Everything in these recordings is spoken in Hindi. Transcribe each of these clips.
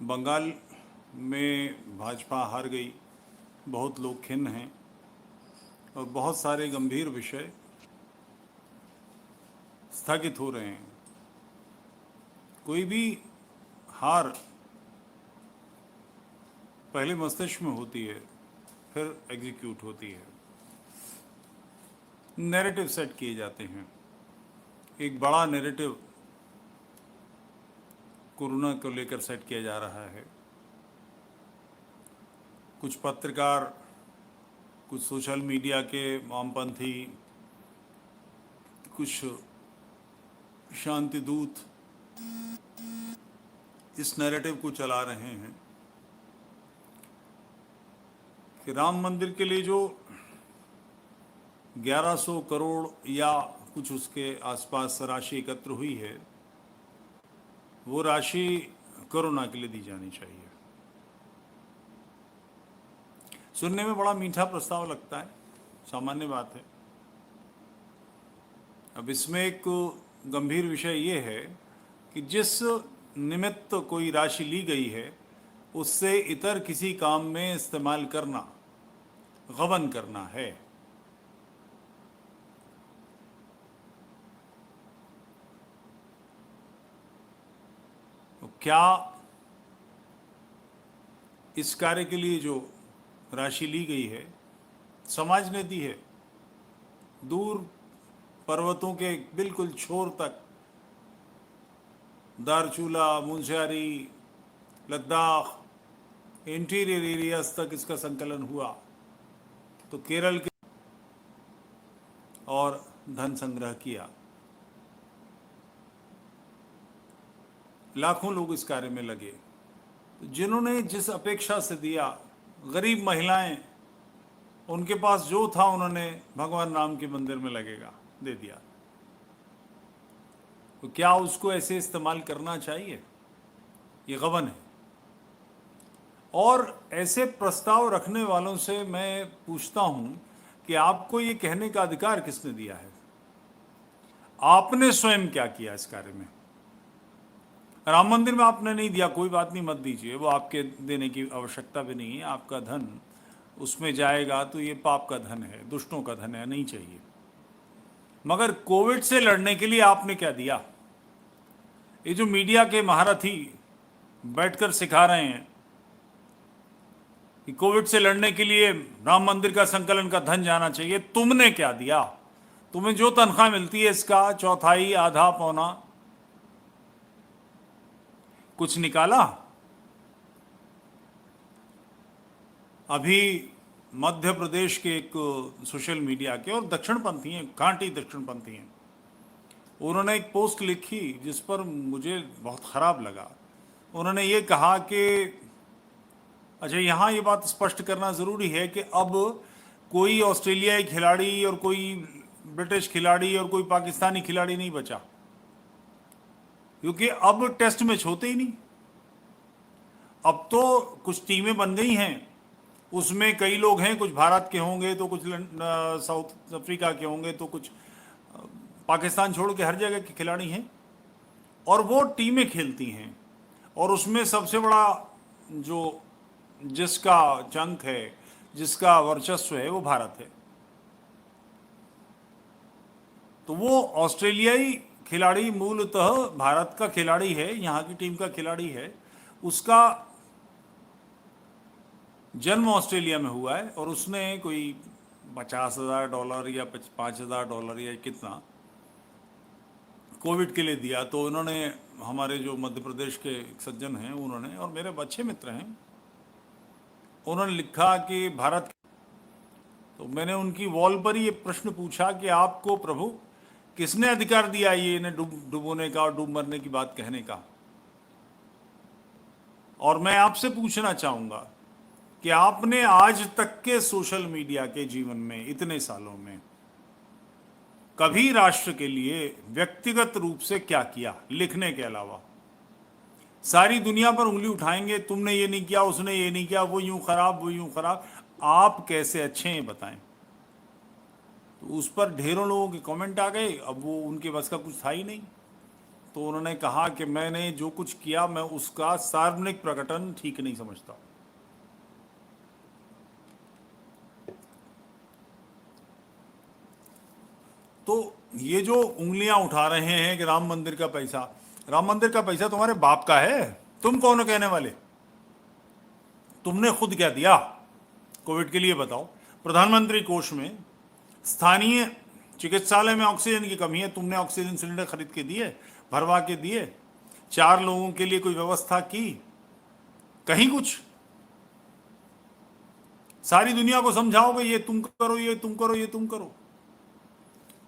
बंगाल में भाजपा हार गई, बहुत लोग खिन्न हैं और बहुत सारे गंभीर विषय स्थगित हो रहे हैं। कोई भी हार पहले मस्तिष्क में होती है, फिर एग्जीक्यूट होती है, नैरेटिव सेट किए जाते हैं। एक बड़ा नैरेटिव कोरोना को लेकर सेट किया जा रहा है। कुछ पत्रकार, कुछ सोशल मीडिया के वामपंथी, कुछ शांति दूत इस नैरेटिव को चला रहे हैं कि राम मंदिर के लिए जो 1100 करोड़ या कुछ उसके आसपास राशि एकत्र हुई है, वो राशि कोरोना के लिए दी जानी चाहिए। सुनने में बड़ा मीठा प्रस्ताव लगता है, सामान्य बात है। अब इसमें एक गंभीर विषय ये है कि जिस निमित्त कोई राशि ली गई है, उससे इतर किसी काम में इस्तेमाल करना गबन करना है। तो क्या इस कार्य के लिए जो राशि ली गई है समाज ने दी है? दूर पर्वतों के बिल्कुल छोर तक, दारचूला, मुंशियारी, लद्दाख, इंटीरियर एरियाज तक इसका संकलन हुआ। तो केरल के और धन संग्रह किया। लाखों लोग इस कार्य में लगे। जिन्होंने जिस अपेक्षा से दिया, गरीब महिलाएं, उनके पास जो था उन्होंने भगवान राम के मंदिर में लगेगा दे दिया। तो क्या उसको ऐसे इस्तेमाल करना चाहिए? ये गबन है। और ऐसे प्रस्ताव रखने वालों से मैं पूछता हूं कि आपको ये कहने का अधिकार किसने दिया है? आपने स्वयं क्या किया इस कार्य में? राम मंदिर में आपने नहीं दिया, कोई बात नहीं, मत दीजिए, वो आपके देने की आवश्यकता भी नहीं है। आपका धन उसमें जाएगा तो ये पाप का धन है, दुष्टों का धन है, नहीं चाहिए। मगर कोविड से लड़ने के लिए आपने क्या दिया? ये जो मीडिया के महारथी बैठकर सिखा रहे हैं कि कोविड से लड़ने के लिए राम मंदिर का संकलन का धन जाना चाहिए, तुमने क्या दिया? तुम्हें जो तनख्वाह मिलती है इसका चौथाई, आधा, पौना कुछ निकाला? अभी मध्य प्रदेश के एक सोशल मीडिया के और दक्षिणपंथी हैं, घाटी दक्षिणपंथी हैं, उन्होंने एक पोस्ट लिखी जिस पर मुझे बहुत खराब लगा। उन्होंने ये कहा कि अच्छा, यहाँ ये बात स्पष्ट करना ज़रूरी है कि अब कोई ऑस्ट्रेलियाई खिलाड़ी और कोई ब्रिटिश खिलाड़ी और कोई पाकिस्तानी खिलाड़ी नहीं बचा, क्योंकि अब टेस्ट मैच होते ही नहीं। अब तो कुछ टीमें बन गई हैं, उसमें कई लोग हैं, कुछ भारत के होंगे तो कुछ साउथ अफ्रीका के होंगे तो कुछ पाकिस्तान छोड़ के हर जगह के खिलाड़ी हैं, और वो टीमें खेलती हैं। और उसमें सबसे बड़ा जो जिसका चंक है, जिसका वर्चस्व है, वो भारत है। तो वो ऑस्ट्रेलियाई खिलाड़ी मूलतः भारत का खिलाड़ी है, यहाँ की टीम का खिलाड़ी है, उसका जन्म ऑस्ट्रेलिया में हुआ है, और उसने कोई $50,000 या $5,000 या कितना कोविड के लिए दिया। तो उन्होंने, हमारे जो मध्य प्रदेश के एक सज्जन हैं, उन्होंने, और मेरे अच्छे मित्र हैं, उन्होंने लिखा कि भारत। तो मैंने उनकी वॉल पर ये प्रश्न पूछा कि आपको प्रभु किसने अधिकार दिया ये इन्हें डुबोने का और डूब मरने की बात कहने का? और मैं आपसे पूछना चाहूंगा कि आपने आज तक के सोशल मीडिया के जीवन में, इतने सालों में, कभी राष्ट्र के लिए व्यक्तिगत रूप से क्या किया लिखने के अलावा? सारी दुनिया पर उंगली उठाएंगे, तुमने ये नहीं किया, उसने ये नहीं किया, वो यूं खराब, वो यूं खराब। आप कैसे अच्छे हैं बताएं? तो उस पर ढेरों लोगों के कमेंट आ गए। अब वो उनके बस का कुछ था ही नहीं। तो उन्होंने कहा कि मैंने जो कुछ किया मैं उसका सार्वजनिक प्रकटन ठीक नहीं समझता। तो ये जो उंगलियां उठा रहे हैं कि राम मंदिर का पैसा तुम्हारे बाप का है, तुम कौन हो कहने वाले? तुमने खुद क्या दिया कोविड के लिए बताओ? प्रधानमंत्री कोष में स्थानीय चिकित्सालय में ऑक्सीजन की कमी है, तुमने ऑक्सीजन सिलेंडर खरीद के दिए, भरवा के दिए? 4 लोगों के लिए कोई व्यवस्था की? कहीं कुछ? सारी दुनिया को समझाओगे ये तुम करो, ये तुम करो, ये तुम करो।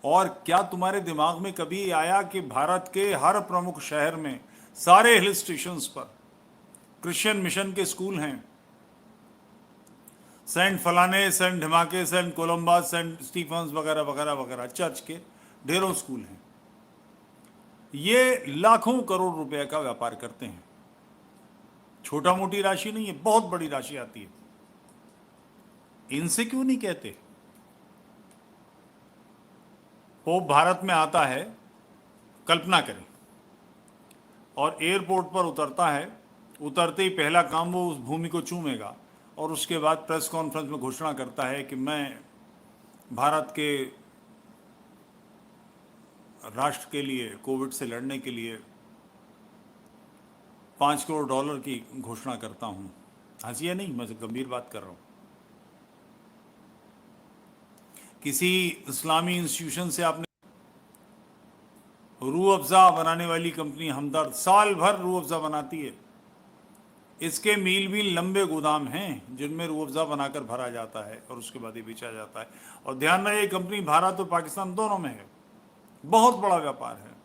और क्या तुम्हारे दिमाग में कभी आया कि भारत के हर प्रमुख शहर में, सारे हिल स्टेशंस पर क्रिश्चियन मिशन के स्कूल हैं? सेंट फलाने, सेंट ढिमाके, सेंट कोलंबस, सेंट स्टीफन्स वगैरह वगैरह वगैरह चर्च के ढेरों स्कूल हैं। ये लाखों करोड़ रुपए का व्यापार करते हैं। छोटा मोटी राशि नहीं है, बहुत बड़ी राशि आती है। इनसे क्यों नहीं कहते? पोप भारत में आता है, कल्पना करें, और एयरपोर्ट पर उतरता है। उतरते ही पहला काम वो उस भूमि को चूमेगा और उसके बाद प्रेस कॉन्फ्रेंस में घोषणा करता है कि मैं भारत के राष्ट्र के लिए, कोविड से लड़ने के लिए $5 करोड़ की घोषणा करता हूं। हंसिए नहीं, मैं गंभीर बात कर रहा हूं। किसी इस्लामी इंस्टीट्यूशन से आपने रूह अफ़ज़ा बनाने वाली कंपनी हमदर्द साल भर रूह अफ़ज़ा बनाती है। इसके मील मील लंबे गोदाम हैं जिनमें रूह अफ़ज़ा बनाकर भरा जाता है और उसके बाद ये बेचा जाता है। और ध्यान रहे, ये कंपनी भारत और पाकिस्तान दोनों में है, बहुत बड़ा व्यापार है।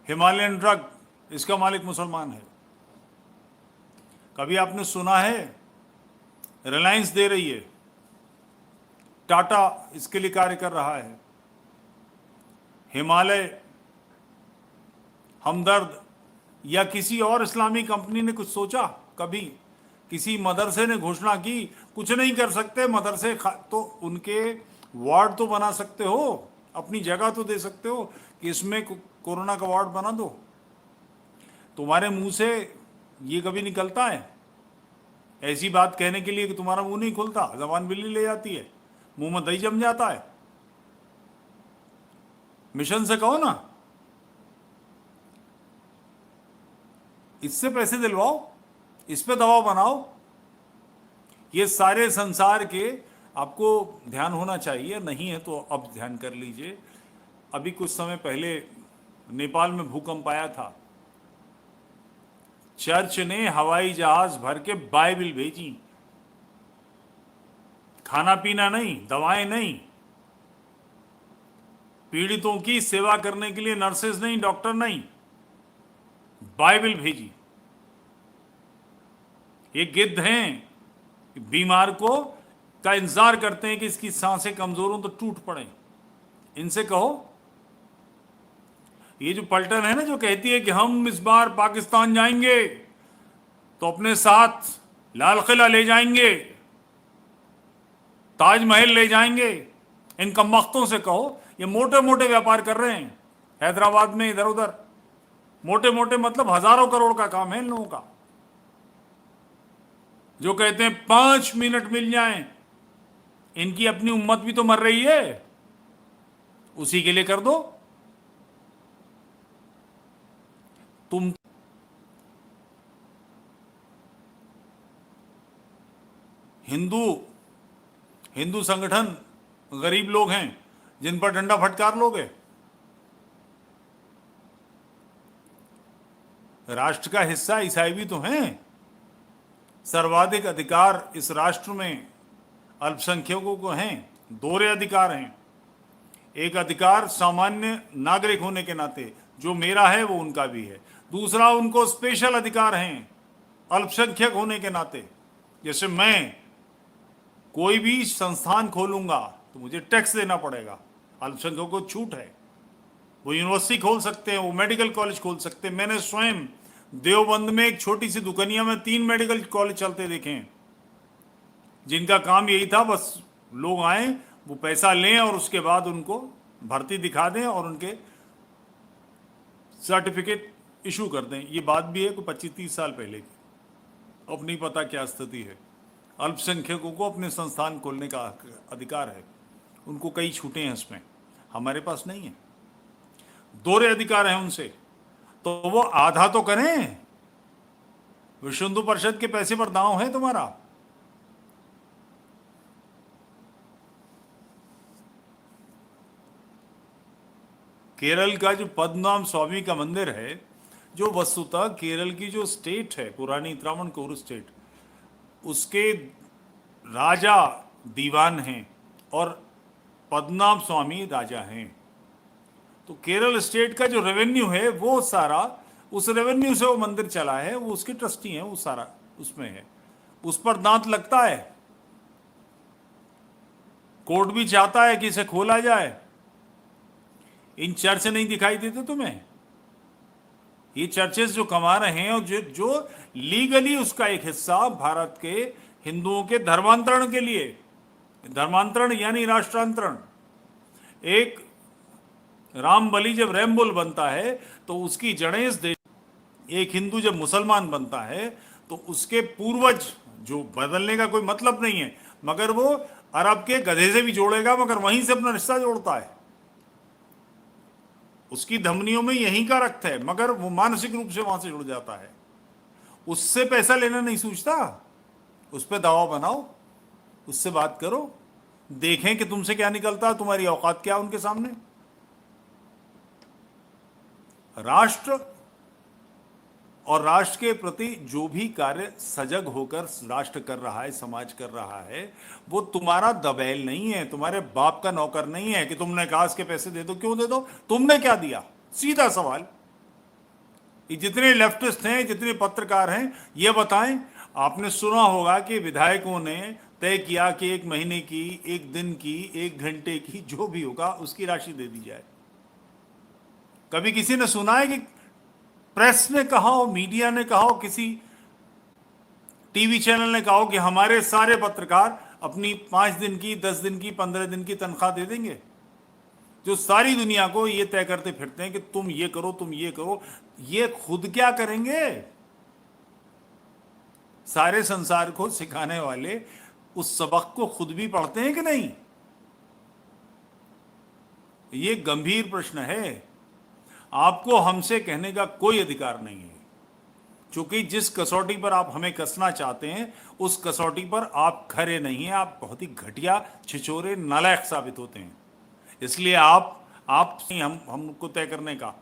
हिमालयन ड्रग, इसका मालिक मुसलमान है। कभी आपने सुना है रिलायंस दे रही है, टाटा इसके लिए कार्य कर रहा है, हिमालय, हमदर्द या किसी और इस्लामी कंपनी ने कुछ सोचा? कभी किसी मदरसे ने घोषणा की? कुछ नहीं कर सकते मदरसे, तो उनके वार्ड तो बना सकते हो, अपनी जगह तो दे सकते हो कि इसमें कोरोना का वार्ड बना दो। तुम्हारे मुंह से ये कभी निकलता है ऐसी बात कहने के लिए कि तुम्हारा मुंह नहीं खुलता, जबान बिल्ली ले जाती है, मुंह में दही जम जाता है? मिशन से कहो ना, इससे पैसे दिलवाओ, इस पे दबाव बनाओ। ये सारे संसार के आपको ध्यान होना चाहिए, नहीं है तो अब ध्यान कर लीजिए। अभी कुछ समय पहले नेपाल में भूकंप आया था, चर्च ने हवाई जहाज भर के बाइबल भेजी, खाना पीना नहीं, दवाएं नहीं, पीड़ितों की सेवा करने के लिए नर्सेज नहीं, डॉक्टर नहीं, बाइबल भेजी। ये गिद्ध हैं, बीमार को का इंतजार करते हैं कि इसकी सांसें कमजोर हों तो टूट पड़े। इनसे कहो, ये जो पलटन है ना जो कहती है कि हम इस बार पाकिस्तान जाएंगे तो अपने साथ लाल किला ले जाएंगे, ताजमहल ले जाएंगे, इन कमबख्तों से कहो ये मोटे मोटे व्यापार कर रहे हैं हैदराबाद में, इधर उधर मोटे मोटे, मतलब हजारों करोड़ का काम है इन लोगों का। जो कहते हैं 5 मिनट मिल जाएं, इनकी अपनी उम्मत भी तो मर रही है, उसी के लिए कर दो। तुम हिंदू संगठन गरीब लोग हैं जिन पर डंडा फटकार लोगे? राष्ट्र का हिस्सा ईसाई भी तो हैं। सर्वाधिक अधिकार इस राष्ट्र में अल्पसंख्यकों को हैं। दोहरे अधिकार हैं। एक अधिकार सामान्य नागरिक होने के नाते, जो मेरा है वो उनका भी है। दूसरा, उनको स्पेशल अधिकार हैं अल्पसंख्यक होने के नाते। जैसे मैं कोई भी संस्थान खोलूंगा तो मुझे टैक्स देना पड़ेगा, अल्पसंख्यकों को छूट है। वो यूनिवर्सिटी खोल सकते हैं, वो मेडिकल कॉलेज खोल सकते हैं। मैंने स्वयं देवबंद में एक छोटी सी दुकानिया में 3 मेडिकल कॉलेज चलते देखे हैं, जिनका काम यही था बस लोग आए, वो पैसा लें और उसके बाद उनको भर्ती दिखा दें और उनके सर्टिफिकेट इशू कर दें। ये बात भी है कि 25-30 साल पहले की, अब नहीं पता क्या स्थिति है। अल्पसंख्यकों को अपने संस्थान खोलने का अधिकार है, उनको कई छूटें हैं इसमें, हमारे पास नहीं है। दोहरे अधिकार हैं उनसे, तो वो आधा तो करें। विश्व हिंदू परिषद के पैसे पर दांव है तुम्हारा। केरल का जो पद्मनाभ स्वामी का मंदिर है, जो वस्तुतः केरल की जो स्टेट है, पुरानी त्रावणकोर स्टेट, उसके राजा दीवान हैं और पद्मनाभ स्वामी राजा हैं। तो केरल स्टेट का जो रेवेन्यू है वो सारा, उस रेवेन्यू से वो मंदिर चला है, वो उसके ट्रस्टी हैं, वो सारा उसमें है, उस पर दांत लगता है। कोर्ट भी चाहता है कि इसे खोला जाए। इन चर्च नहीं दिखाई देते तुम्हें? ये चर्चेस जो कमा रहे हैं और जो लीगली उसका एक हिस्सा भारत के हिंदुओं के धर्मांतरण के लिए, धर्मांतरण यानी राष्ट्रांतरण, एक राम बलि जब रैमबुल बनता है तो उसकी जड़ें इस देश, एक हिंदू जब मुसलमान बनता है तो उसके पूर्वज, जो बदलने का कोई मतलब नहीं है, मगर वो अरब के गधे से भी जोड़ेगा, मगर वहीं से अपना रिश्ता जोड़ता है। उसकी धमनियों में यहीं का रक्त है, मगर वो मानसिक रूप से वहां से जुड़ जाता है। उससे पैसा लेना नहीं सूझता, उस पर दावा बनाओ, उससे बात करो, देखें कि तुमसे क्या निकलता, तुम्हारी औकात क्या उनके सामने। राष्ट्र और राष्ट्र के प्रति जो भी कार्य सजग होकर राष्ट्र कर रहा है, समाज कर रहा है, वो तुम्हारा दबैल नहीं है, तुम्हारे बाप का नौकर नहीं है कि तुमने कहा इसके पैसे दे दो। क्यों दे दो? तुमने क्या दिया? सीधा सवाल। ये जितने लेफ्टिस्ट हैं, जितने पत्रकार हैं, ये बताएं। आपने सुना होगा कि विधायकों ने तय किया कि 1 महीने की, 1 दिन की, 1 घंटे की, जो भी होगा उसकी राशि दे दी जाए। कभी किसी ने सुना है कि प्रेस ने कहा हो, मीडिया ने कहा हो, किसी टीवी चैनल ने कहा हो कि हमारे सारे पत्रकार अपनी 5 दिन की, 10 दिन की, 15 दिन की तनख्वाह दे देंगे? जो सारी दुनिया को ये तय करते फिरते हैं कि तुम ये करो, तुम ये करो, ये खुद क्या करेंगे? सारे संसार को सिखाने वाले उस सबक को खुद भी पढ़ते हैं कि नहीं? ये गंभीर प्रश्न है। आपको हमसे कहने का कोई अधिकार नहीं है, क्योंकि जिस कसौटी पर आप हमें कसना चाहते हैं उस कसौटी पर आप खरे नहीं हैं। आप बहुत ही घटिया, छिछोरे, नालायक साबित होते हैं। इसलिए आप हमको तय करने का,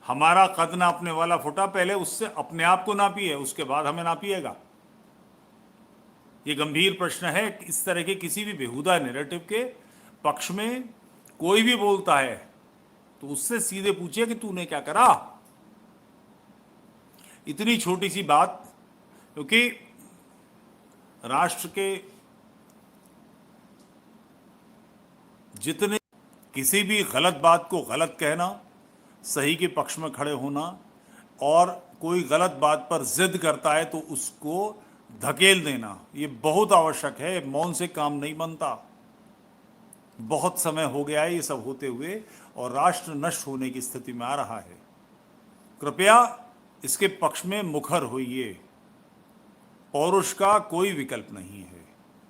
हमारा कद नापने वाला फुटा, पहले उससे अपने आप को नापिए, उसके बाद हमें नापिएगा। ये गंभीर प्रश्न है। इस तरह के किसी भी बेहुदा नैरेटिव के पक्ष में कोई भी बोलता है तो उससे सीधे पूछिए कि तूने क्या करा। इतनी छोटी सी बात, क्योंकि राष्ट्र के जितने, किसी भी गलत बात को गलत कहना, सही के पक्ष में खड़े होना, और कोई गलत बात पर जिद करता है तो उसको धकेल देना, ये बहुत आवश्यक है। मौन से काम नहीं बनता। बहुत समय हो गया है ये सब होते हुए और राष्ट्र नष्ट होने की स्थिति में आ रहा है। कृपया इसके पक्ष में मुखर होइए। पौरुष का कोई विकल्प नहीं है,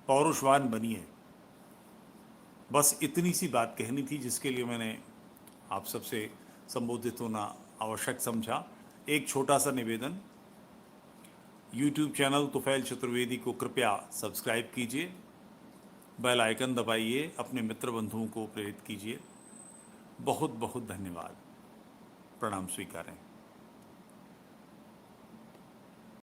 पौरुषवान बनिए। बस इतनी सी बात कहनी थी जिसके लिए मैंने आप सबसे संबोधित होना आवश्यक समझा। एक छोटा सा निवेदन, YouTube चैनल तुफैल चतुर्वेदी को कृपया सब्सक्राइब कीजिए, बेल आइकन दबाइए, अपने मित्र बंधुओं को प्रेरित कीजिए। बहुत बहुत धन्यवाद। प्रणाम स्वीकारें।